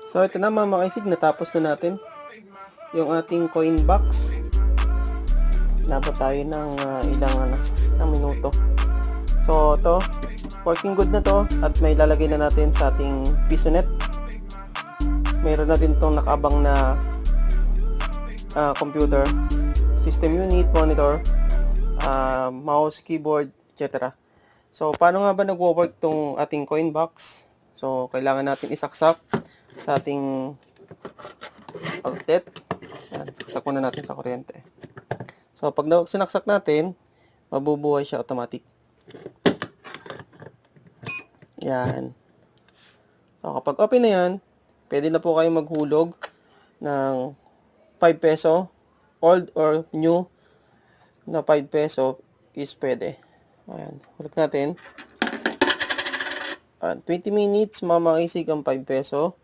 So ito na mga kaisig, natapos na natin yung ating coin box. Nabot tayo ng ng minuto. So ito, working good na to at may lalagay na natin sa ating PisoNet. Mayroon na din tong nakaabang na computer, system unit, monitor, mouse, keyboard, etc. So paano nga ba nagwo-work tong ating coin box? So kailangan natin isaksak sa ating outlet. Yan, saksak muna natin sa kuryente. So pag sinaksak natin, mabubuhay siya automatic. Yan. So kapag open na yan, pwede na po kayong maghulog ng 5 peso, old or new na 5 peso is pwede. Ayan, hulog natin. 20 minutes, mamaisig ang 5 peso.